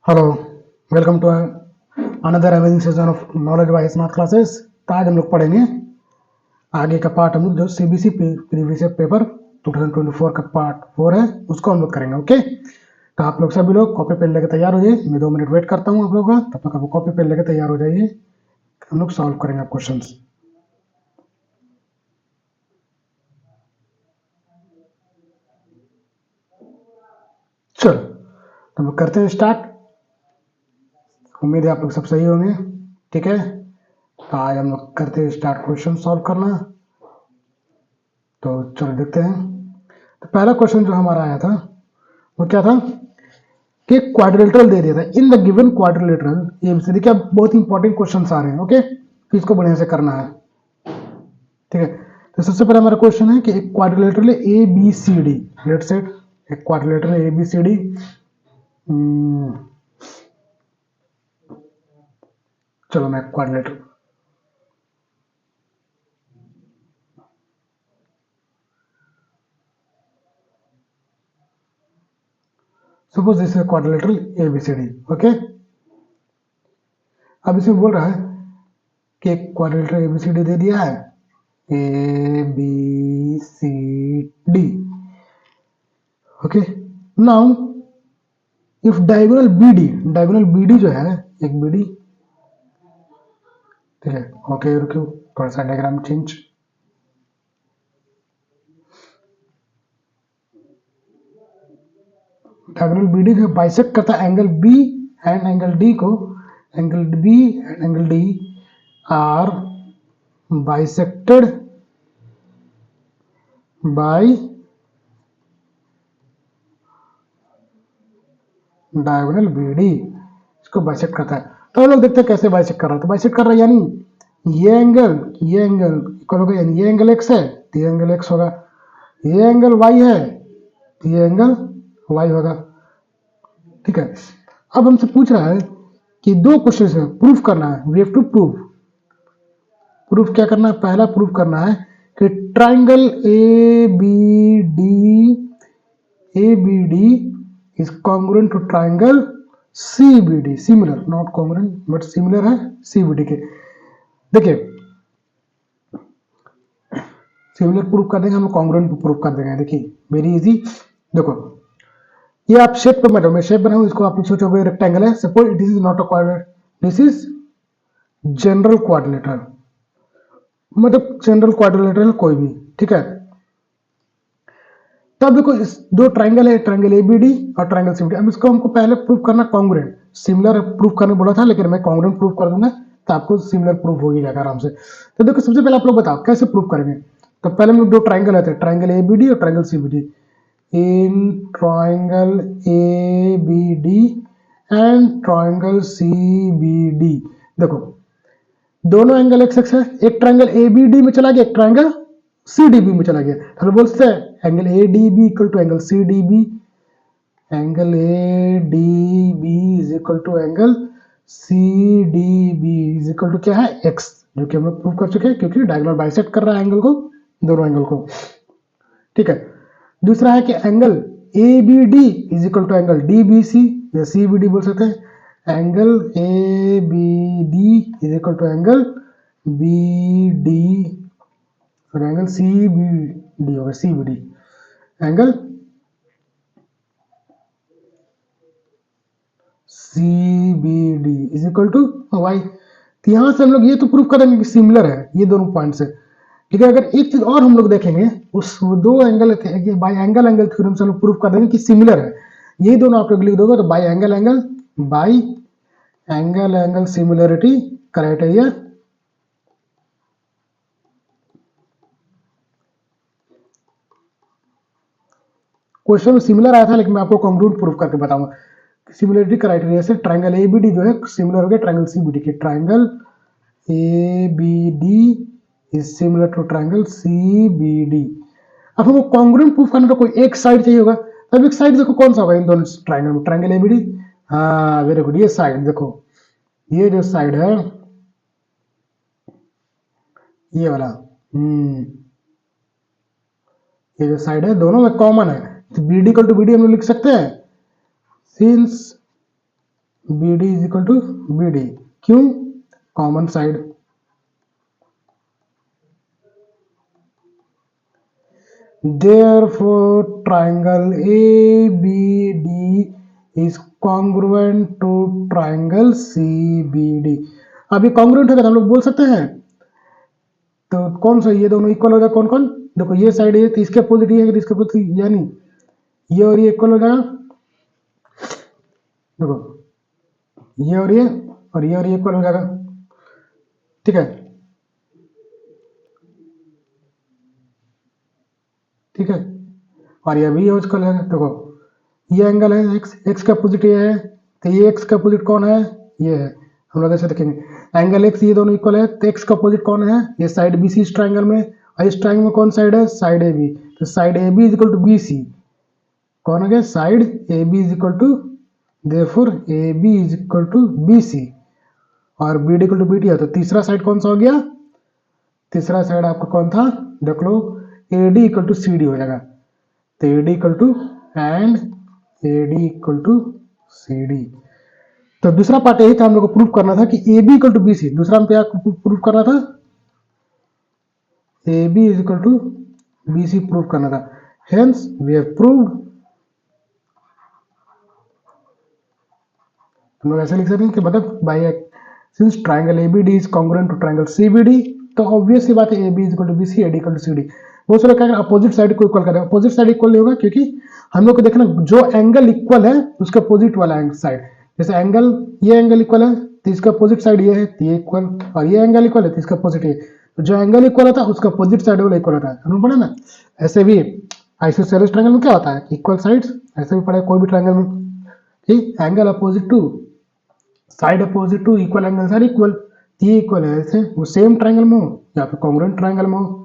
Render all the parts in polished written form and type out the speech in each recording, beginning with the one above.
Hello, welcome to another amazing session of knowledge wise smart classes. तो आज हम लोग पढ़ेंगे आगे का पार्ट। हम लोग जो सीबीसी प्रीवियस पेपर 2024 का पार्ट 4 है उसको हम लोग करेंगे। ओके, तो आप लोग सभी लोग कॉपी पेन लेके तैयार हो जाइए। मैं 2 मिनट वेट करता हूँ आप लोग का, तब तक आप कॉपी पेन लेके तैयार हो जाइए। हम लोग सॉल्व करेंगे आप क्वेश्चन। चलो तो हम लोग करते हैं स्टार्ट। उम्मीद है आप लोग सब सही होंगे। ठीक है, तो आज हम लोग करते हैं स्टार्ट क्वेश्चन सॉल्व करना। तो चलो देखते हैं। तो पहला क्वेश्चन जो हमारा आया था वो क्या था कि क्वाड्रिलेटरल दे दिया था। इन द गिवन क्वाड्रिलेटरल ये से देखिए, अब बहुत इंपॉर्टेंट क्वेश्चन आ रहे हैं। ओके, तो इसको बढ़िया से करना है। ठीक है, तो सबसे पहले हमारा क्वेश्चन है कि एक quadrilateral A B C D. Let set एक quadrilateral A B C D. चलो मैं quadrilateral suppose this is quadrilateral A B C D. Okay, अब इसमें बोल रहा है कि एक quadrilateral A B C D दे दिया है, A B C D. Okay, now if diagonal BD जो है एक बीडी। ठीक है, ओके रुको, थोड़ा सा डायग्राम चेंज। डायगोनल बीडी जो बाइसेक्ट करता है angle B and angle D को। Angle B and angle D are bisected by diagonal BD. इसको बाइसेक्ट करता है। तो हम लोग देखते हैं कैसे बाइसेक्ट कर रहा है। तो बाइसेक्ट कर रहा है यानी ये एंगल इक्वल होगा, यानी ये एंगल एक्स है तो ये एंगल एक्स होगा, ये एंगल वाई है तो ये एंगल वाई होगा। ठीक है, अब हमसे पूछ रहा है कि दो क्वेश्चन है, प्रूफ करना है। वी हैव टू प्रूफ क्या करना है? पहला प्रूफ करना है कि triangle A B D is congruent to triangle C B D. Similar, not congruent but similar है सी बी डी के। देखिए, सिमिलर प्रूफ कर देंगे हम, कॉन्ग्रुएंट प्रूफ कर देंगे। देखिए वेरी इजी। देखो ये आप शेप पे मैं शेप बनाऊं, इसको आप सोचोगे रेक्टेंगल है। Suppose this is not a quadrate, this is general quadrilateral, मतलब जनरल क्वाड्रिलेटरल कोई भी। ठीक है, तब देखो इस दो ट्राइंगल है, ट्राइंगल एबीडी और ट्राइंगल सीबीडी। अब इसको हमको पहले प्रूफ करना कॉन्ग्रुएंट। सिमिलर प्रूफ करने बोला था, लेकिन मैं कॉन्ग्रुएंट प्रूफ कर दूंगा तो आपको सिमिलर प्रूफ हो ही जाएगा आराम से। तो देखो सबसे पहले आप लोग बताओ कैसे प्रूफ करेंगे। तो पहले हम लोग दो ट्राइंगल आते हैं, ट्राइंगल एबीडी और triangle CBD. In triangle ABD and triangle CBD, देखो दोनों एंगल एक्स एक्स है। एक ट्राइंगल ए बी डी में चला गया, एक ट्राइंगल सी डी बी में चला गया। तो बोलते हैं angle A D B equal to angle C D B. Angle A D B is equal to angle C D B is equal to क्या है? एक्स, जो कि हम लोग प्रूव कर चुके हैं क्योंकि डायगोनल बाइसेक्ट कर रहा है एंगल को, दोनों एंगल को। ठीक है, दूसरा है कि angle A B D is equal to angle D B C या सी बी डी बोल सकते हैं। Angle A B D is equal to angle B D और एंगल सी बी डी होगा, C B D angle C B D is equal to Y. तो यहां से हम लोग ये तो प्रूफ करेंगे कि सिमिलर है ये दोनों पॉइंट से। ठीक है, अगर एक चीज और हम लोग देखेंगे, उस दो एंगल बाई एंगल थ्योरम से हम लोग प्रूफ कर देंगे कि सिमिलर है। ये दोनों आप लोग लिख दोगे तो by angle similarity criteria. Question में सिमिलर आया था, लेकिन मैं आपको कॉन्ग्रुएंट प्रूफ करके बताऊंगा। सिमिलरिटी क्राइटेरिया से ट्राइंगल ए बी डी जो है सिमिलर हो गया ट्राइंगल सी बी डी के। Triangle A B D is similar to triangle C B D. अब हमको कॉन्ग्रुएंट प्रूफ करना तो कोई एक साइड चाहिए होगा। तब एक साइड देखो कौन सा होगा इन दोनों ट्राइंगल में, ट्राइंगल ए बी डी। हाँ वेरी गुड, ये साइड देखो, ये जो साइड है ये वाला, ये जो साइड है दोनों में कॉमन है। तो B D equal to B D हम लोग लिख सकते हैं, since B D is equal to B D, क्यों? Common side. Therefore, triangle ABD is congruent to triangle CBD। अभी कॉन्ग्रुएंट होगा तो हम लोग बोल सकते हैं, तो कौन सा, ये दोनों इक्वल हो जाएगा, कौन कौन, देखो ये साइड ये तो इसके अपोजिट ये है कि इसके अपोजिट, यानी ये और ये इक्वल हो जाएगा, देखो ये और ये और ये और ये इक्वल हो जाएगा, ठीक है, ठीक है, और ये भी यूज कर लेंगे। देखो ये एंगल है एक्स, एक्स का अपोजिट ये है, तो ये एक्स का अपोजिट कौन है, ये है, हम लोग ऐसे देखेंगे एंगल एक्स, ये दोनों इक्वल है, तो एक्स का अपोजिट कौन है, ये साइड बी सी इस ट्राइंगल में, और इस ट्राइंगल में कौन साइड है, साइड ए बी, तो side A B is equal to B C, कौन हो गया, side A B is equal to, therefore A B is equal to B C, और B D equal to B D है, तो तीसरा side कौन सा हो गया, तीसरा साइड आपका कौन था, देख लो A D equal to C D हो जाएगा, तो A D equal to and A D equal to C D. तो दूसरा पार्ट यही था, हम लोग को प्रूव करना था कि A B equal to B C, दूसरा हम क्या प्रूव करना था, A B is equal to B C prove करना था, हेंस वी हैव प्रूव्ड। हम लोग ऐसे लिख सकते हैं कि मतलब by since triangle A B D is congruent to triangle C B D, तो ऑब्वियस सी बात है A B is equal to B C, A D equal to C D. बहुत सारे क्या अपोजिट साइड को इक्वल करें, अपोजिट साइड इक्वल नहीं होगा क्योंकि हम लोग को देखना जो एंगल इक्वल है उसके अपोजिट वाला साइड, जैसे एंगल ये एंगल इक्वल है तो इसका अपोजिट साइड ये है, तो ये इक्वल, और ये एंगल इक्वल है तो इसका अपोजिट ये, तो जो एंगल इक्वल होता है उसका अपोजिट साइड वाला इक्वल होता है, हमने पढ़ा ना। ऐसे भी आइसोसेलेस ट्रायंगल में क्या होता है, इक्वल साइड्स, ऐसे भी पढ़ा कोई भी ट्रायंगल में, ठीक, angle opposite to side opposite to equal angles are equal, ये इक्वल है, ऐसे वो सेम ट्रायंगल में हो या फिर कॉन्ग्रुएंट ट्रायंगल में हो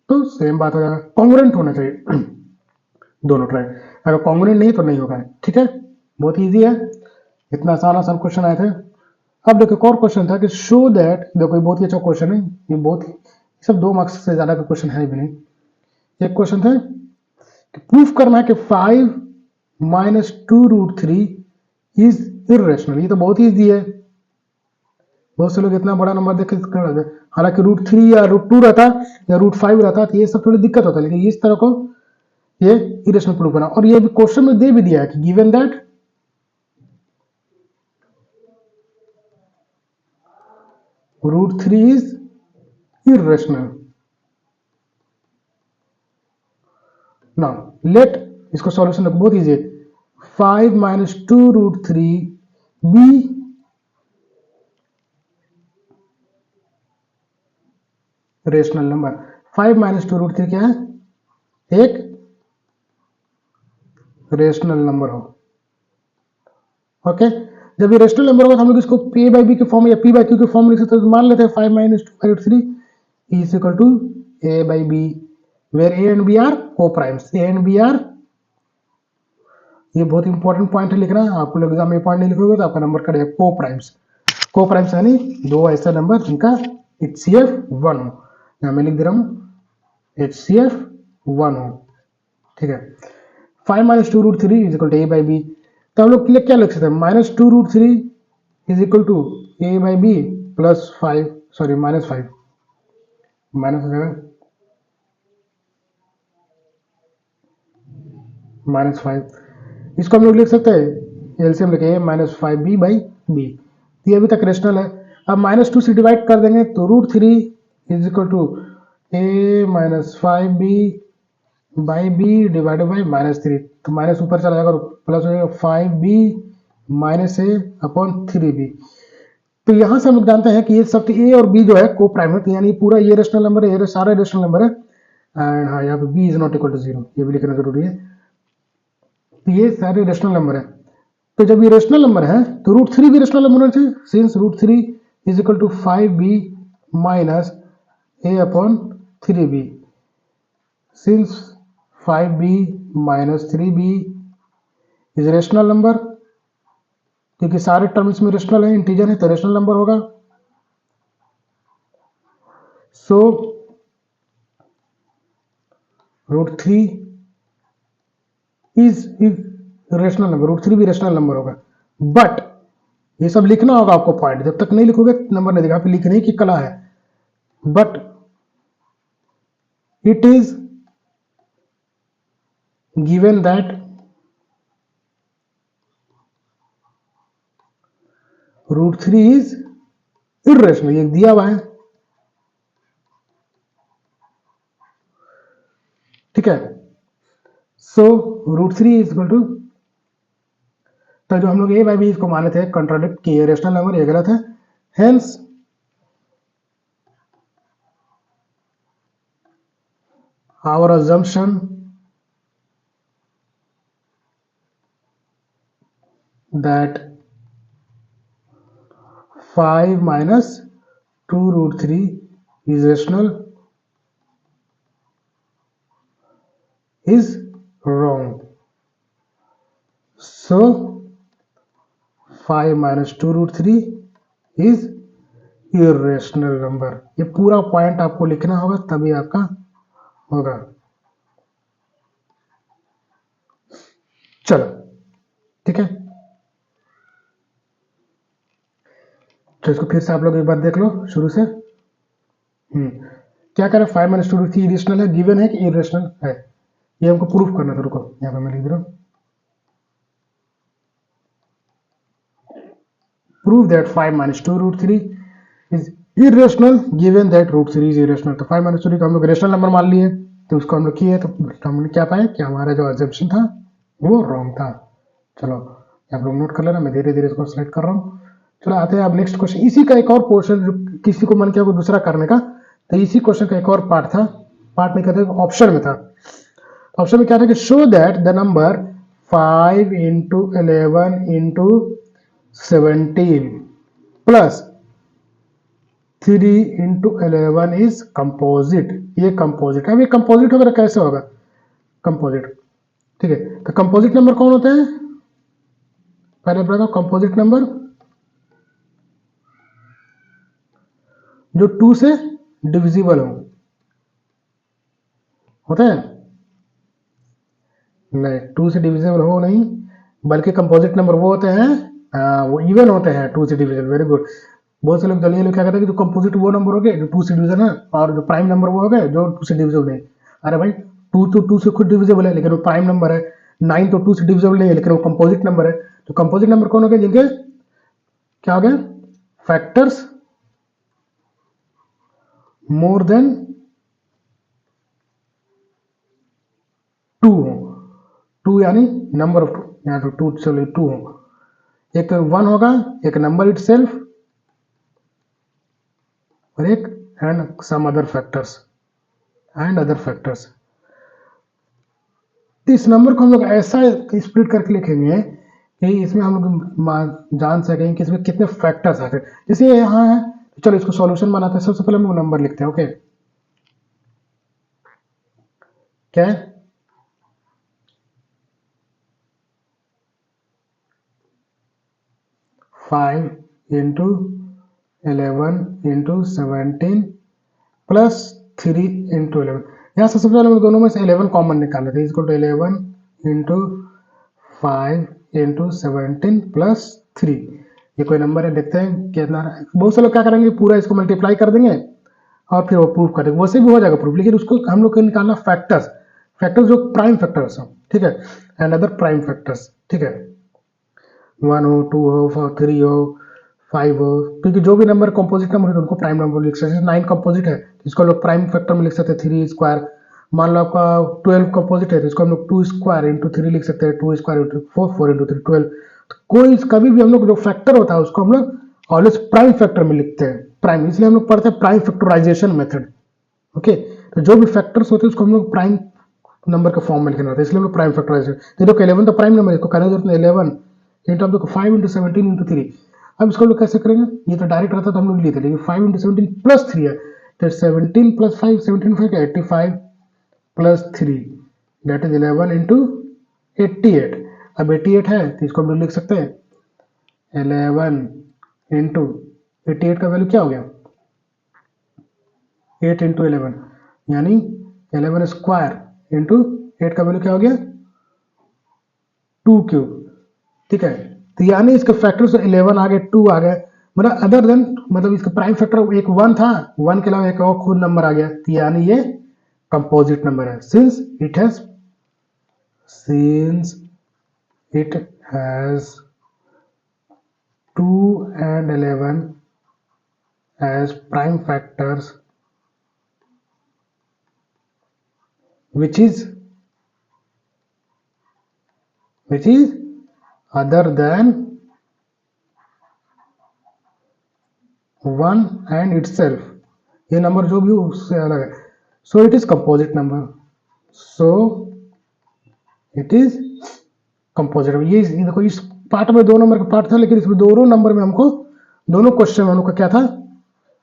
तो सेम बात हो जाएगा, कॉन्ग्रुएंट होना चाहिए दोनों ट्रायंगल, अगर कॉन्ग्रुएंट नहीं तो नहीं होगा, ठीक है, बहुत इजी है, इतना आसान आसान क्वेश्चन आए थे। अब देखो एक और क्वेश्चन था कि शो दैट, देखो ये बहुत ही अच्छा क्वेश्चन है, ये बहुत ही सब 2 मार्क्स से ज्यादा का क्वेश्चन है भी नहीं। एक क्वेश्चन था कि प्रूफ करना है कि 5 माइनस 2√3 इज इरेशनल, ये तो बहुत ही इजी है, बहुत से लोग इतना बड़ा नंबर देख के, हालांकि √3 या √2 रहता या √5 रहता तो ये सब थोड़ी दिक्कत होता, लेकिन इस तरह को ये इरेशनल प्रूफ करना, और ये भी क्वेश्चन में दे भी दिया है कि given that √3 is irrational। Now let, इसको सॉल्यूशन देखो बहुत इजी है, 5 minus 2√3 be rational number, 5 minus 2√3 क्या है, एक रेशनल नंबर हो, ओके। जब ये रेशनल नंबर होगा तो हम लोग इसको ए बाई बी के फॉर्म या पी बाई क्यू के फॉर्म में लिख सकते हैं, तो मान लेते हैं 5 minus 2√3 is equal to A by B, where A and B are coprimes, A and B are, ये बहुत इंपॉर्टेंट पॉइंट है लिखना, आप लोग एग्जाम में पॉइंट नहीं लिखोगे तो आपका नंबर कटेगा, को प्राइम्स, को प्राइम्स यानी दो ऐसे नंबर जिनका HCF 1 हो, यहाँ मैं लिख दे रहा हूँ HCF 1 हो, ठीक है। 5 minus 2√3 is equal to A by B, तो हम लोग क्या लिख सकते हैं, minus 2√3 is equal to A by B plus 5, sorry minus 5, minus हो जाएगा -5, इसको हम लोग लिख सकते हैं एलसीएम लेके माइनस 5b बाई बी, ये अभी तक रेशनल है। अब -2 से डिवाइड कर देंगे तो √3 is equal to A minus 5b by B divided by -3, तो माइनस ऊपर चला जाएगा प्लस हो जाएगा 5b minus A upon 3b। तो यहां से हम लोग जानते हैं कि ये सब ए और बी जो है को प्राइम है, यानी पूरा ये रेशनल नंबर है, ये सारा रेशनल नंबर है, एंड हाँ यहाँ पे b is not equal to 0, ये भी लिखना जरूरी है, तो ये सारे रेशनल नंबर है। तो जब ये रेशनल नंबर है तो √3 भी रेशनल नंबर होना चाहिए, since √3 is equal to 5b minus A upon 3b, since 5b minus 3b is rational number, क्योंकि सारे टर्म्स में रेशनल है, इंटीजर है तो रेशनल नंबर होगा। सो √3 इज रेशनल नंबर, √3 भी रेशनल नंबर होगा, बट ये सब लिखना होगा आपको पॉइंट, जब तक नहीं लिखोगे नंबर नहीं देगा, आप लिखने की कला है। But it is given that √3 is irrational, ये दिया हुआ है, ठीक है। सो √3 इज इक्वल टू, तो जो हम लोग ए बाई बी इसको माने थे कंट्राडिक्ट किए, रेशनल नंबर, ये गलत है। Hence our assumption that 5 minus 2√3 is rational is wrong. So 5 minus 2√3 is irrational number। ये पूरा पॉइंट आपको लिखना होगा तभी आपका होगा। चलो ठीक है, तो इसको फिर से आप लोग एक बार देख लो शुरू से। क्या करें, 5 माइनस 2√3 इरेशनल है, गिवन है कि इरेशनल है, ये हमको प्रूफ करना था। रुको यहाँ पे मैं लिख रहा हूँ, prove that 5 minus 2√3 is irrational given that √3 is irrational. तो 5 माइनस 2 को हम लोग रेशनल नंबर मान लिए, तो उसको हम लोग किए, तो हमने क्या पाया कि हमारा जो एजम्पशन था वो रॉन्ग था। चलो आप लोग नोट कर लेना, मैं धीरे धीरे इसको सेलेक्ट कर रहा हूँ। चलो आते हैं अब नेक्स्ट क्वेश्चन। इसी का एक और पोर्शन, जो किसी को मन किया को दूसरा करने का, तो इसी क्वेश्चन का एक और पार्ट था, पार्ट नहीं कहते, ऑप्शन में था। ऑप्शन में क्या था कि show that the number 5 into 11 into 17 plus 3 into 11 is composite. ये कंपोजिट है। अब ये कंपोजिट वगैरह कैसे होगा, कंपोजिट, ठीक है। तो कंपोजिट नंबर कौन होता है, पहले बताओ, कंपोजिट नंबर जो 2 से डिविजिबल हो, होता है नहीं, 2 से डिविजिबल हो नहीं, बल्कि कंपोजिट नंबर वो होते हैं, वो इवन होते हैं 2 से डिविजिबल। Very good. बहुत से लोग जल्दी लोग क्या कहते हैं कि जो कंपोजिट वो नंबर हो गए जो 2 से डिविजन है, और जो प्राइम नंबर वो हो गए जो 2 से डिविजिबल नहीं। अरे भाई 2 तो 2 से खुद डिविजिबल है लेकिन वो प्राइम नंबर है, 9 तो 2 से डिविजिबल नहीं है लेकिन वो कंपोजिट नंबर है। तो कंपोजिट नंबर कौन हो गए, जिनके क्या हो गए, फैक्टर्स मोर देन 2 हो। 2 यानी नंबर ऑफ 2, यहाँ तो 2 चलो 2 हो, एक 1 होगा, एक नंबर इट सेल्फ, और एक and some other factors and other factors. तो इस नंबर को हम लोग ऐसा स्प्लिट करके लिखेंगे कि इसमें हम लोग जान सकें कि इसमें कितने फैक्टर्स आते हैं। जैसे ये यहाँ है, चलो इसको सॉल्यूशन बनाते हैं। सबसे पहले हम लोग नंबर लिखते हैं, ओके। क्या है, 5 इंटू 11 इंटू 17 प्लस 3 इंटू 11। यहाँ से सबसे पहले हम दोनों में से 11 कॉमन निकाल लेते हैं, इसको 11 इंटू 5 इंटू 17 प्लस 3। ये कोई नंबर है, देखते हैं कितना। बहुत से लोग क्या करेंगे, पूरा इसको मल्टीप्लाई कर देंगे और फिर वो प्रूफ कर देंगे, वैसे भी हो जाएगा प्रूफ, लेकिन उसको हम लोग को निकालना फैक्टर्स, फैक्टर्स जो प्राइम फैक्टर्स हो, ठीक है, एंड अदर प्राइम फैक्टर्स, ठीक है। 1 हो, 2 हो, 3 हो, 5 हो, क्योंकि जो भी नंबर कंपोजिट नंबर है तो उनको प्राइम नंबर लिख सकते हैं। 9 कंपोजिट है तो इसको लोग प्राइम फैक्टर में लिख सकते हैं, 3 स्क्वायर। मान लो आपका 12 कंपोजिट है तो इसको हम लोग 2 स्क्वायर इंटू 3 लिख सकते हैं, 2 स्क्वायर इंटू 4, 4 इंटू 3 12। तो कोई कभी भी हम लोग जो फैक्टर होता है उसको हम लोग ऑलवेज प्राइम फैक्टर में लिखते हैं, प्राइम, इसलिए हम लोग पढ़ते हैं प्राइम फैक्टराइजेशन मेथड, ओके। तो जो भी फैक्टर्स होते हैं उसको हम लोग प्राइम नंबर के फॉर्म में लिखना होता है, इसलिए हम लोग प्राइम फैक्टराइजेशन। देखो 11 तो प्राइम नंबर है, इसको करने की जरूरत नहीं, 11 इंटू आप देखो 5 इंटू 17 इंटू 3। अब इसको लोग कैसे करेंगे, ये तो डायरेक्ट रहता तो हम लोग लेते, लेकिन 5 इंटू 17 प्लस 3 है, तो 17 plus 5, 17 5 85 plus 3 that is 11 into 88। अब 88 है तो इसको हम लोग लिख सकते हैं 11 इंटू 88 का वैल्यू क्या हो गया, 8 इंटू 11 यानी 11 स्क्वायर इंटू 8 का वैल्यू क्या हो गया, 2 क्यूब, ठीक है। तो यानी इसके फैक्टर्स 11 आ गए, 2 आ गए, मतलब अदर देन, मतलब इसका प्राइम फैक्टर एक 1 था, 1 के अलावा एक और खुद नंबर आ गया, तो यानी ये कंपोजिट नंबर है। Since it has 2 and 11 as prime factors, which is other than 1 and itself, ये नंबर जो भी हो उससे अलग है, सो it is composite number, so it is composite. ये देखो, इस पार्ट में 2 नंबर का पार्ट था, लेकिन इसमें दोनों नंबर में हमको, दोनों क्वेश्चन में हमको क्या था,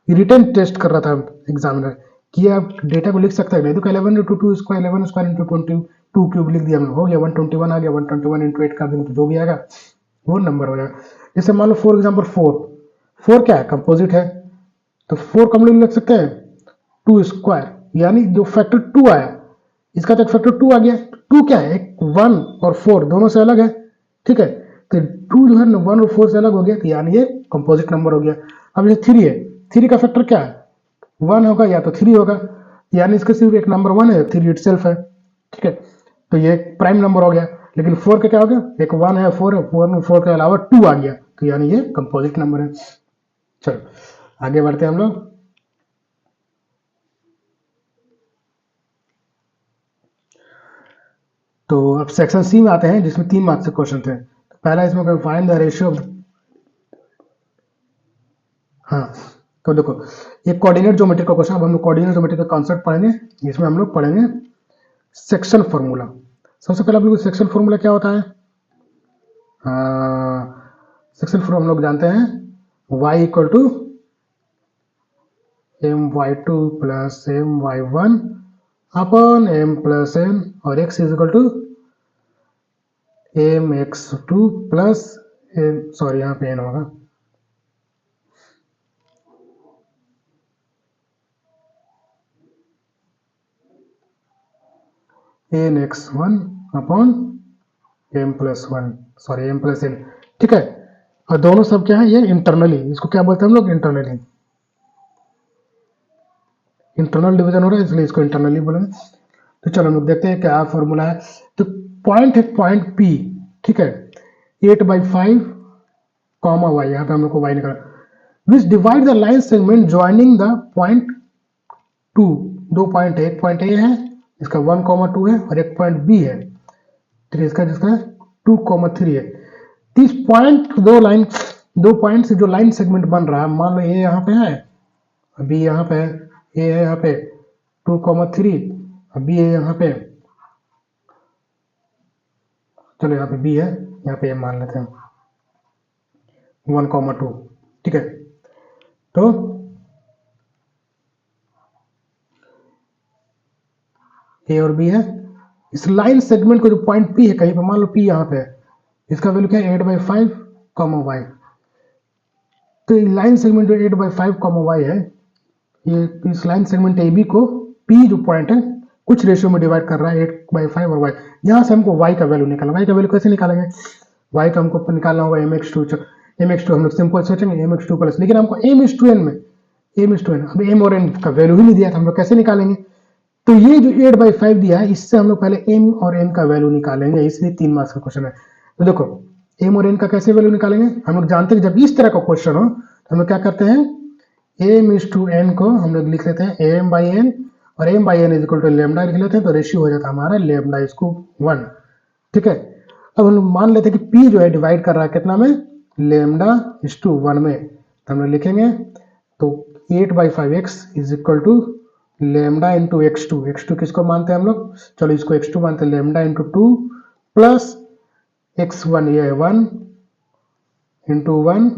रिटर्न टेस्ट कर रहा था एग्जामिनर कि आप डेटा को लिख सकते हैं। नहीं तो 11 into 2 square, 11 square into 22 cube लिख दिया, हो गया 121 आ गया, 121 इंटू 8 कर देंगे तो जो भी आएगा वो नंबर हो जाएगा। जैसे मान लो फॉर एग्जाम्पल 4 क्या है, कंपोजिट है, तो 4 का हम लोग लिख सकते हैं 2 स्क्वायर, यानी जो फैक्टर 2 आया इसका तो एक फैक्टर 2 आ गया, 2 क्या है, एक 1 और 4 दोनों से अलग है, ठीक है, तो 2 जो है ना 1 और 4 से अलग हो गया, तो यानी ये कंपोजिट नंबर हो गया। अब ये 3 है, 3 का फैक्टर क्या है, 1 होगा या तो 3 होगा, यानी इसका सिर्फ एक नंबर 1 है, 3 इटसेल्फ है, ठीक है, तो ये प्राइम नंबर हो गया। लेकिन 4 का क्या हो गया, एक 1 है, 4 है, 4 के अलावा 2 आ गया, तो यानी ये कंपोजिट नंबर है। चलो आगे बढ़ते हैं हम लोग। तो अब सेक्शन सी में आते हैं, जिसमें 3 मार्क्स के क्वेश्चन थे। तो पहला इसमें फाइंड द रेशियो, हाँ, तो देखो ये कोऑर्डिनेट ज्योमेट्री का क्वेश्चन। अब हम लोग कोऑर्डिनेट ज्योमेट्री का कॉन्सेप्ट पढ़ेंगे, जिसमें हम लोग पढ़ेंगे सेक्शन फॉर्मूला। सबसे पहले आप लोग सेक्शन फॉर्मूला क्या होता है, सेक्शन फॉर्मूला हम लोग जानते हैं, y equal to my2 plus my1 upon m plus n, और x is equal to mx2 plus m, sorry यहाँ पे n होगा, nx1 upon m plus 1, sorry m plus n, ठीक है। और दोनों सब क्या है, ये इंटरनली, इसको क्या बोलते हैं हम लोग, इंटरनली, इंटरनल डिवीजन हो रहा है इसलिए इसको इंटरनली बोलेंगे। तो चलो हम लोग देखते हैं क्या फॉर्मूला है। तो पॉइंट है, पॉइंट P, ठीक है, 8/5 कॉमा y, यहाँ पे हम लोग को y निकाला, विच divide the line segment joining the point 2, 2 point है, एक पॉइंट A है इसका 1,2 है, और एक पॉइंट B है 3 इसका, जिसका 2,3 है। तो इस पॉइंट, दो पॉइंट से जो लाइन सेगमेंट बन रहा है, मान लो A यहाँ पे है, B यहाँ पे है, A है यहाँ पे 2,3, अब B है यहाँ पे, चलो यहाँ पे B है, यहाँ पे मान लेते हैं 1,2, ठीक है। तो A और B है, इस लाइन सेगमेंट को जो पॉइंट P है, कहीं पे मान लो P यहाँ पे है, इसका वैल्यू क्या है 8/5 y, तो लाइन सेगमेंट जो 8/5 y है, ये इस लाइन सेगमेंट AB को P जो पॉइंट है कुछ रेशियो में डिवाइड कर रहा है 8/5 और y, यहाँ से हमको y का वैल्यू निकालना। y का वैल्यू कैसे निकालेंगे, y का हमको निकालना होगा mx2 हम लोग सिंपल सोचेंगे mx2 प्लस, लेकिन हमको m/n में अब m और n का वैल्यू ही नहीं दिया था, हम लोग कैसे निकालेंगे। तो ये जो 8/5 दिया है, इससे हम लोग पहले m और n का वैल्यू निकालेंगे, इसलिए 3 मार्क्स का क्वेश्चन है। तो देखो m और n का कैसे वैल्यू निकालेंगे, हम लोग जानते हैं जब इस तरह का क्वेश्चन हो तो हम लोग क्या करते हैं, m/n को हम लोग लिख लेते हैं m/n, और m/n is equal to lambda लिख लेते हैं, तो रेशियो हो जाता है हमारा लेमडा इसको 1, ठीक है। अब हम लोग मान लेते हैं कि p जो है डिवाइड कर रहा है कितना में, लेमडा/1 में, तो हम लोग लिखेंगे तो 8/5x is equal to lambda into x2 किसको मानते हैं हम लोग, चलो इसको x2 मानते हैं, लेमडा इंटू 2 प्लस x1 ये 1 इंटू 1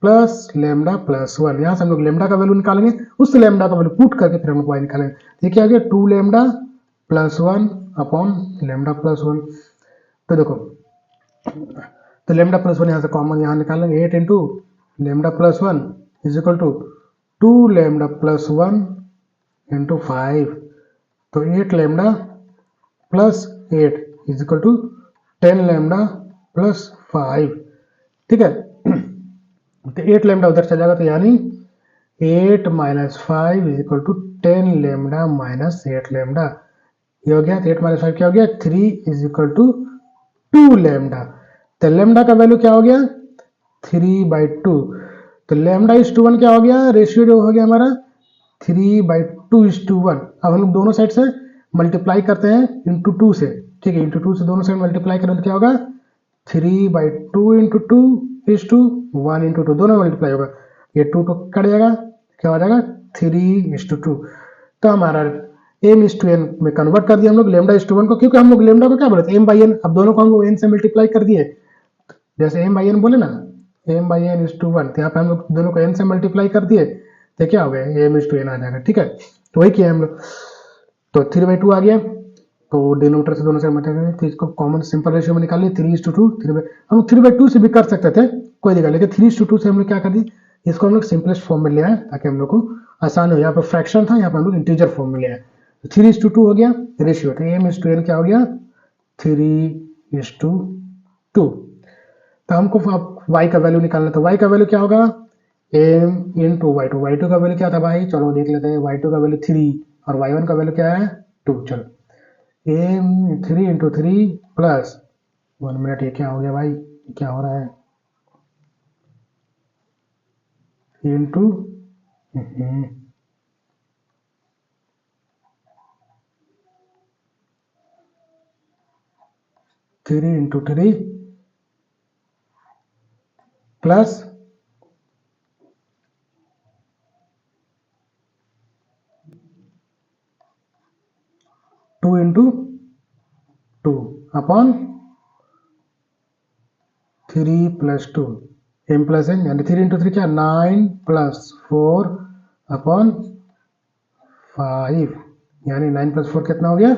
प्लस लेमडा प्लस 1, यहाँ से हम लोग लेमडा का वैल्यू निकालेंगे, उस लेमडा का वैल्यू पुट करके फिर हम लोग y निकालेंगे। ये क्या आ गया 2 lambda plus 1 upon lambda plus 1। तो देखो, तो लेमडा प्लस 1 यहाँ से कॉमन यहाँ निकालेंगे, 8 into lambda plus 1 is equal to 2 lambda plus 1 into 5, तो 8 lambda plus 8 is equal to 10 lambda plus 5, ठीक है। तो 8 लेमडा उधर चला जाएगा, तो यानी 8 minus 5 is equal to 10 lambda minus 8 lambda. ये हो गया, तो 8 माइनस 5 क्या हो गया, 3 इज इक्वल टू 2 लेमडा। तो लेमडा का वैल्यू क्या हो गया, 3/2। तो लेमडा इज टू 1 क्या हो गया, रेशियो जो हो गया हमारा 3/2:1। अब हम लोग दोनों साइड से मल्टीप्लाई करते हैं इंटू 2 से, ठीक है, इंटू 2 से दोनों साइड मल्टीप्लाई करें तो क्या होगा, 3/2 इंटू 2 इज टू 1 इंटू 2, दोनों मल्टीप्लाई होगा, ये 2 तो कट जाएगा, क्या हो जाएगा 3:2। तो हमारा m/n में कन्वर्ट कर दिया हम लोग λ/1 को, क्योंकि हम लोग लेमडा को क्या बोले थे m/n, अब दोनों को हम लोग n से मल्टीप्लाई कर दिए, जैसे m/n बोले ना, m/n/1, तो यहाँ पे हम लोग दोनों को n से मल्टीप्लाई कर दिए, तो क्या हो गया m/n आ जाएगा, ठीक है। तो वही किया हम लोग, तो 3/2 आ गया, तो डिनोमिनेटर से दोनों से मल्टीप्लाई, तो इसको कॉमन सिंपल रेशियो में निकाल लिया 3:2। हम 3/2 से भी कर सकते थे, कोई दिक्कत, लेकिन 3:2 से हम लोग क्या कर दिए, इसको हम लोग सिंपलेस्ट फॉर्म में ले आए ताकि हम लोग को आसान हो। यहाँ पर फ्रैक्शन था, यहाँ पर हम लोग इंटीजर फॉर्म में ले आए, 3:2 हो गया रेशियो, तो m/n क्या हो गया 3:2। तो हमको y का वैल्यू निकालना था, y का वैल्यू क्या होगा m इंटू y2। y2 का वैल्यू क्या था भाई, चलो देख लेते हैं, y2 का वैल्यू 3 और y1 का वैल्यू क्या है 2। चलो m 3 इंटू 3 प्लस 1 मिनट, ये क्या हो गया भाई, क्या हो रहा है, into 3 into 3 plus 2 into 2 upon 3 plus 2 m plus n, यानी 3 इंटू 3 क्या 9 प्लस 4 अपॉन 5, यानी 9 प्लस 4 कितना हो गया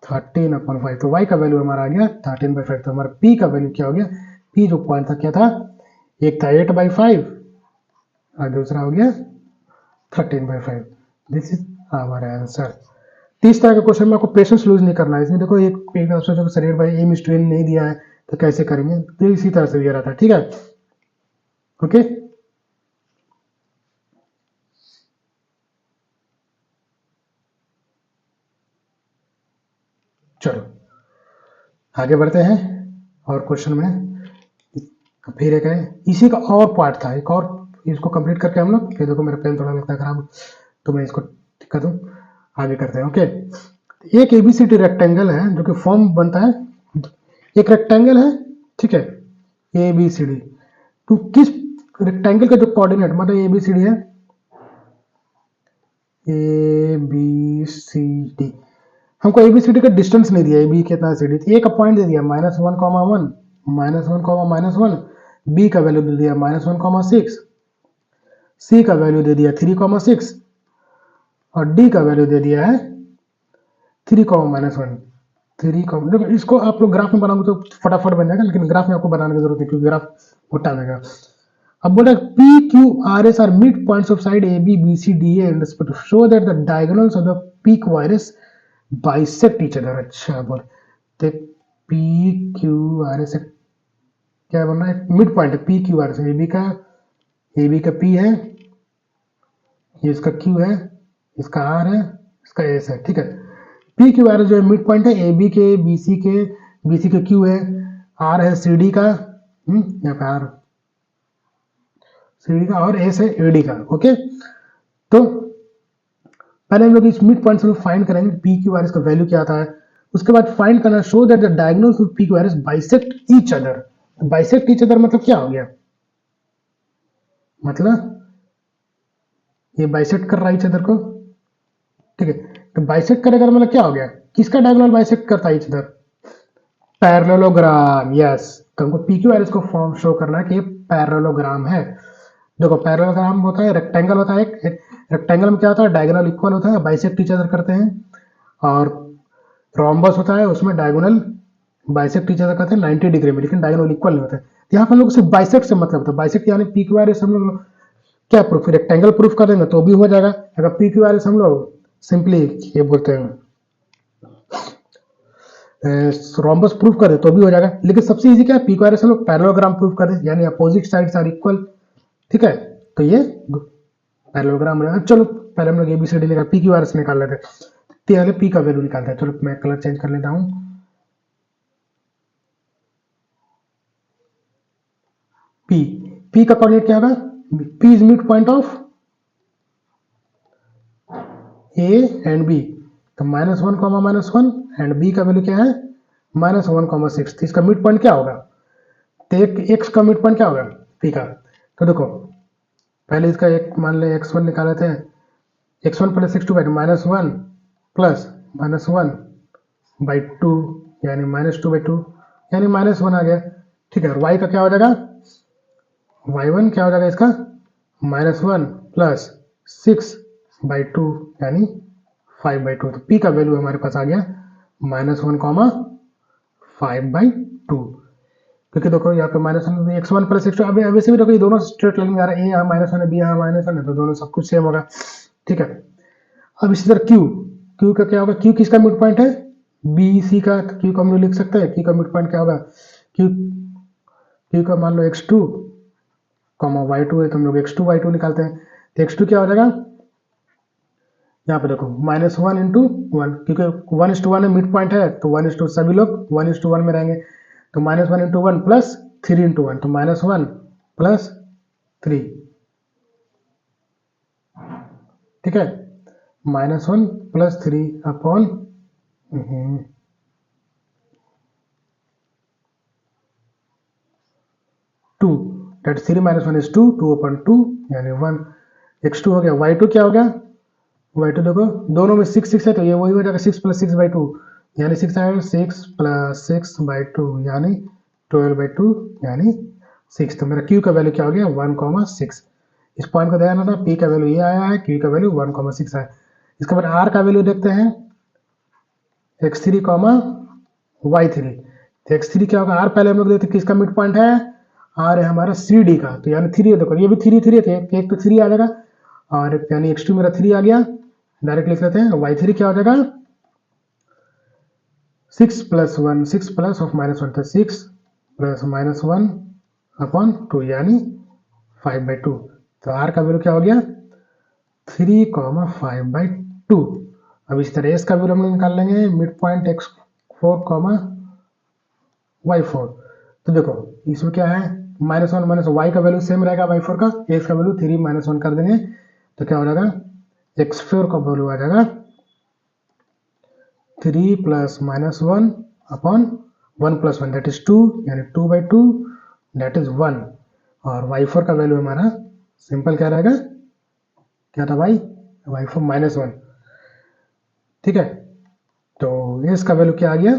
13/5। तो y का वैल्यू हमारा आ गया 13/5। तो हमारा p का वैल्यू क्या हो गया, p जो पॉइंट था क्या था, एक था 8/5 और दूसरा हो गया 13/5। This is our answer. तीस तरह के क्वेश्चन में आपको पेशेंस लूज नहीं करना है। इसमें देखो एक सोचो शरीर भाई m/n नहीं दिया है तो कैसे करेंगे, तो इसी तरह से दिया रहता है, ठीक है, ओके। चलो आगे बढ़ते हैं और क्वेश्चन में, फिर एक है इसी का और पार्ट था, एक और इसको कंप्लीट करके हम लोग, ये देखो मेरा पेन थोड़ा लगता है खराब, तो मैं इसको ठीक कर दूं, आगे करते हैं, ओके। एक एबीसीडी रेक्टेंगल है जो कि फॉर्म बनता है, एक रेक्टेंगल है, ठीक है, एबीसीडी, तो किस रेक्टेंगल का जो कोऑर्डिनेट मतलब एबीसीडी है, एबीसीडी, हमको एबीसीडी का डिस्टेंस नहीं दिया, बी कितना है सीडी, ए का पॉइंट दे दिया -1,1 -1,1, बी का वैल्यू दे दिया -1,6, सी का वैल्यू दे दिया 3,6 और डी का वैल्यू दे दिया है 3,-1। देखो इसको आप लोग ग्राफ में बनाओगे तो फटाफट बन जाएगा, लेकिन ग्राफ में आपको बनाने की जरूरत है क्योंकि ग्राफ मोटा रहेगा। अब बोला P Q R S are mid points of side A B B C D A and show that the diagonals of the पीक वायरस बाइसेक्ट ईच अदर। अच्छा बोल, तो पी क्यू आर एस क्या बन रहा है, मिड पॉइंट है P Q R S, A B का पी है, ये इसका क्यू है, इसका आर है, इसका एस है, ठीक है। पी क्यू आर जो है मिड पॉइंट है ए बी के, बी सी के क्यू है, आर है सी डी का, यहाँ पे आर सी डी का और एस है ए डी का, ओके। तो पहले हम लोग इस मिड पॉइंट से फाइंड करेंगे पी क्यू आर एस का वैल्यू क्या आता है, उसके बाद फाइंड करना show that the diagonals of P Q R S bisect each other. Bisect each other मतलब क्या हो गया, मतलब ये बाइसेक्ट कर रहा है ईच अदर को, ठीक है। तो बाइसेक्ट करेगा मतलब क्या हो गया, किसका डायगोनल बाइसेक्ट करता है ईच अदर, पैरेललोग्राम, यस। तो हमको पी क्यू आर एस को फॉर्म शो करना है कि ये पैरेललोग्राम है। देखो पैरेललोग्राम होता है, रेक्टेंगल होता है, एक रेक्टेंगल में क्या होता है डायगोनल इक्वल होता है, बाइसेक्ट ईच अदर करते हैं, और रोम्बस होता है उसमें डायगोनल बाइसेक्ट ईच अदर करते हैं 90 डिग्री में, लेकिन डायगोनल इक्वल नहीं होता है। यहाँ पर हम लोग सिर्फ बाइसेक्ट से मतलब होता है, बाइसेक्ट यानी पी क्यू आर एस हम लोग क्या प्रूफ, रेक्टेंगल प्रूफ कर देंगे तो भी हो जाएगा। अगर पी क्यू आर एस हम लोग सिंपली ये बोलते हैं रोम्बस प्रूफ कर दे तो भी हो जाएगा, लेकिन सबसे इजी क्या है, पी क्यू आर एस हम लोग पैरेललोग्राम प्रूफ कर दे, यानी अपोजिट साइड्स आर इक्वल। ठीक है, तो ये पैरेललोग्राम रहेगा। चलो पहले हम लोग एबीसीडी लेकर पी क्यू आर एस निकाल लेते हैं। पहले पी का वैल्यू निकालते हैं। चलो मैं कलर चेंज कर लेता हूँ। पी पी का कोऑर्डिनेट क्या होगा, P is mid point of A and B, तो -1 -1 एंड बी का वैल्यू क्या है -1 6। तो इसका मिड पॉइंट क्या होगा, तो एक एक्स का मिड पॉइंट क्या होगा पी का। तो देखो पहले इसका एक मान ले x1 निकाले थे, x1 प्लस x2 -1 प्लस -1/2 यानी -2/2 यानी -1 आ गया। ठीक है, और y का क्या हो जाएगा, y1 क्या हो जाएगा इसका -1 प्लस 6/2 यानी 5/2। तो p का वैल्यू हमारे पास आ गया -1 5/2, क्योंकि देखो यहाँ पे -1 x1 प्लस x2, अब वैसे भी देखो ये दोनों स्ट्रेट लाइन में आ रहा है, a यहाँ -1 है, b यहाँ -1 है, तो दोनों सब कुछ सेम होगा। ठीक है, अब इसी तरह q का क्या होगा, q किसका मिड पॉइंट है बी सी का, तो q का हम लोग लिख सकते हैं, q का मिड पॉइंट क्या होगा, q का मान लो x2 y2 है, तो हम लोग x2 y2 निकालते हैं। तो x2 क्या हो जाएगा, यहाँ पे देखो -1 इंटू 1, क्योंकि 1:1 में मिड पॉइंट है, तो 1:2 सभी लोग 1:1 में रहेंगे, तो -1 इंटू 1 प्लस 3 इंटू 1, तो -1 प्लस 3। ठीक है, -1 प्लस 3 अपॉन 2, डेट 3 -1 इज 2, 2/2 यानी 1। x2 हो गया, y2 क्या हो गया, y2 देखो दोनों में 6 6 है, तो ये वही हो जाएगा 6 प्लस 6/2 यानी 6 आएगा, 6 प्लस 6/2 यानी 12/2 यानी 6। तो मेरा q का वैल्यू क्या हो गया 1,6। इस पॉइंट को ध्यान रखना, p का वैल्यू ये आया है, q का वैल्यू 1,6 है। इसके बाद r का वैल्यू देखते हैं x3, y3। तो x3 क्या होगा, r पहले हम लोग देखते हैं किसका मिड पॉइंट है, r है हमारा सी डी का, तो यानी 3 है, देखो ये भी 3 3 थे, एक तो 3 आ जाएगा, और यानी x2 मेरा 3 आ गया, डायरेक्ट लिख लेते हैं। y3 क्या हो जाएगा 6 प्लस 1, 6 प्लस ऑफ -1, तो 6 प्लस -1/2 यानी 5/2। तो r का वैल्यू क्या हो गया 3, 5/2। अब इस तरह s का वैल्यू हम लोग निकाल लेंगे, मिड पॉइंट x4, y4। तो देखो इसमें क्या है -1 माइनस y का वैल्यू सेम रहेगा y4 का, x का वैल्यू 3 -1 कर देंगे, तो क्या हो जाएगा x4 का वैल्यू आ जाएगा 3 plus -1 upon 1 plus 1 that is 2 यानी 2/2 दैट इज 1। और y4 का वैल्यू हमारा सिंपल क्या रहेगा, क्या था भाई y4 -1। ठीक है, तो s का वैल्यू क्या आ गया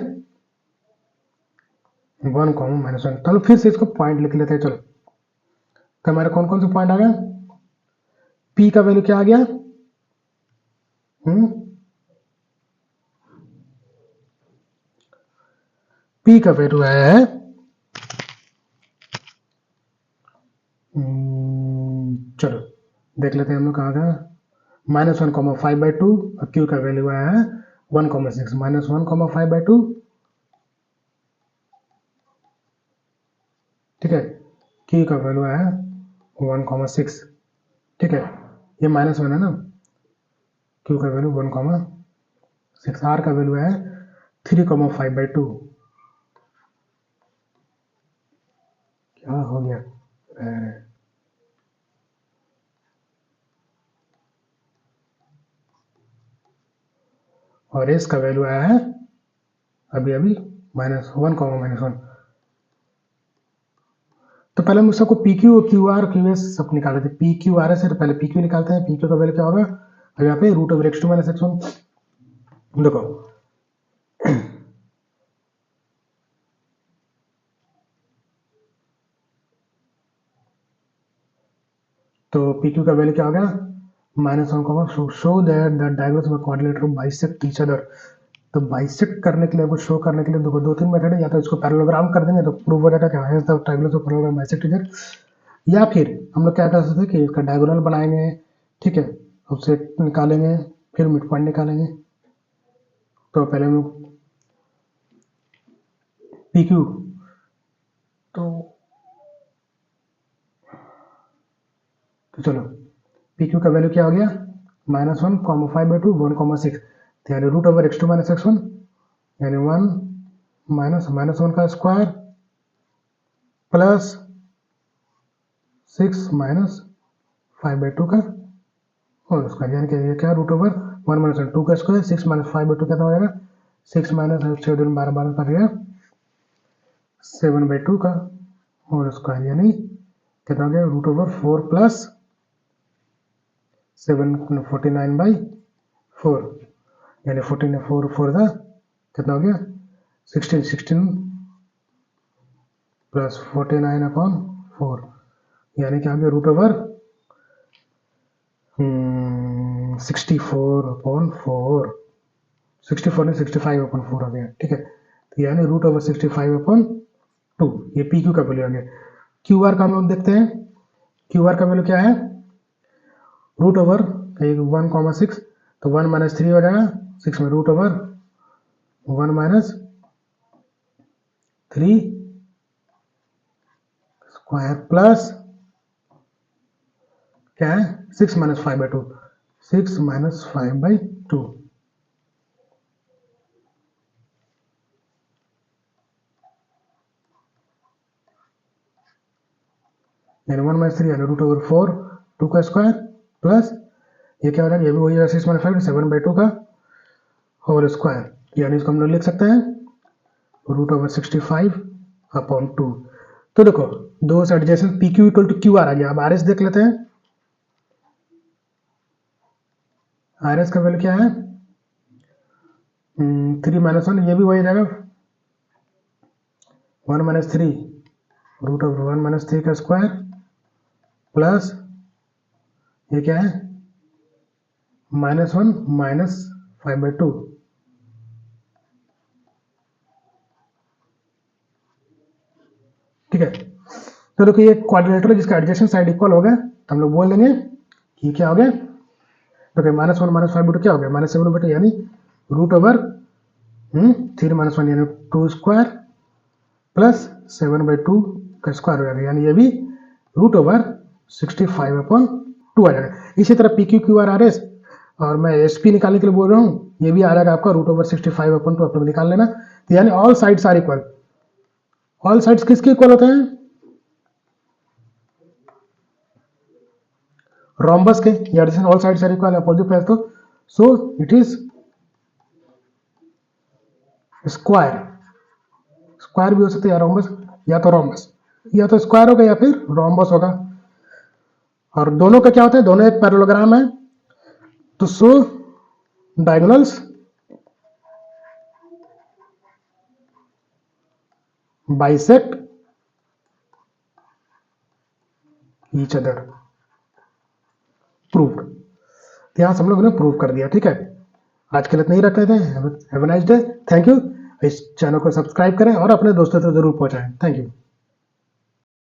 1, -1। चलो फिर से इसको पॉइंट लिख लेते हैं। चलो तो हमारा कौन कौन सा पॉइंट आ गया, p का वैल्यू क्या आ गया p का वैल्यू आया है चलो देख लेते हैं हम लोग कहाँ का, -1, 5/2, और q का वैल्यू आया है 1,6, -1, 5/2। ठीक है, q का वैल्यू आया है 1,6। ठीक है, ये -1 है ना, q का वैल्यू 1,6, r का वैल्यू है 3,5/2। क्या हो गया और s का वैल्यू आया है अभी -1, तो पहले हम सबको P Q Q R Q S सब निकाले थे, पी क्यू आर एस है, तो पहले पी क्यू निकालते हैं। पी क्यू का वैल्यू क्या होगा, अब यहाँ पे √x2 - x1 देखो, तो पी क्यू का वैल्यू क्या होगा -1, show that the diagonals of quadrilateral bisect each other. तो बाइसेक्ट करने के लिए, कुछ शो करने के लिए देखो 2-3 मेथड है, या तो इसको पैरेललोग्राम कर देंगे तो प्रूव हो जाएगा कि हां the triangles of parallelogram bisect each other, या फिर हम लोग क्या कर सकते हैं कि इसका डायगोनल बनाएंगे। ठीक है, उससे निकालेंगे, फिर मिड पॉइंट निकालेंगे। तो पहले हम लोग पी क्यू, तो चलो पी क्यू का वैल्यू क्या हो गया, -1, 5/2, 1, 6, तो यानी √(x2 - x1) यानी 1 -1 का स्क्वायर प्लस 6 - 5/2 का होल स्क्वायर, यानी कि ये क्या √1 - 2 का स्क्वायर, 6 - 5/2 कितना हो जाएगा, 6 - 6 दूनी 12, 12 कर दिया 7/2 का होल स्क्वायर, यानी कितना हो गया √4 प्लस 7 49/4, यानी 14 4 था कितना हो गया 16 प्लस 49/4, यानी क्या हो गया √64/4, 64 नहीं 65/4 हो गया, ठीक है। तो यानी √65/2, ये पी क्यू का वैल्यू आ गया। क्यू आर का हम लोग देखते हैं, क्यू आर का वैल्यू क्या है, √1,6, तो 1 - 3 हो जाएगा 6 में √1 - 3 स्क्वायर प्लस क्या है 6 - 5/2, 6 - 5/2, यानी 1 - 3 यानी √4 2 का स्क्वायर प्लस ये क्या हो जाएगा, ये भी वही है 6 - 5 7/2 का होल स्क्वायर, यानी इसको हम लोग लिख सकते हैं √65/2। तो देखो दो adjacent P Q equal to Q R आ गया। अब आर एस देख लेते हैं, आर एस का वैल्यू क्या है 3 - 1, ये भी वही जाएगा 1 - 3 √1 - 3 का स्क्वायर प्लस ये क्या है -1 - 5/2, ठीक है। तो देखो ये क्वाड्रिलेटरल है जिसका एडजेसेंट साइड इक्वल हो गया, तो हम लोग बोल देंगे कि क्या हो गया, तो -1 - 5/2 क्या हो गया -7/2, यानी √3 - 1 यानी 2 स्क्वायर प्लस 7/2 का स्क्वायर हो जाएगा, यानी ये भी √65/2 आ जाएगा। इसी तरह P Q Q R R S, और मैं एस पी निकालने के लिए बोल रहा हूँ, ये भी आ जाएगा आपका √65/2, आप लोग निकाल लेना। तो यानी all sides are equal, all sides किसके इक्वल होते हैं, रोम्बस के, या all sides are equal opposite है, तो so it is square, square भी हो सकता है या रोम्बस, या तो रोम्बस, या तो स्क्वायर होगा या फिर रोम्बस होगा। और दोनों का क्या होता है, दोनों एक पैरेललोग्राम है, तो so diagonals bisect each other, proved. यहां से हम लोग ने प्रूव कर दिया, ठीक है। आज के लिए इतना ही रख लेते हैं। Have a nice day, thank you. इस चैनल को सब्सक्राइब करें और अपने दोस्तों तक जरूर पहुंचाएं, थैंक यू।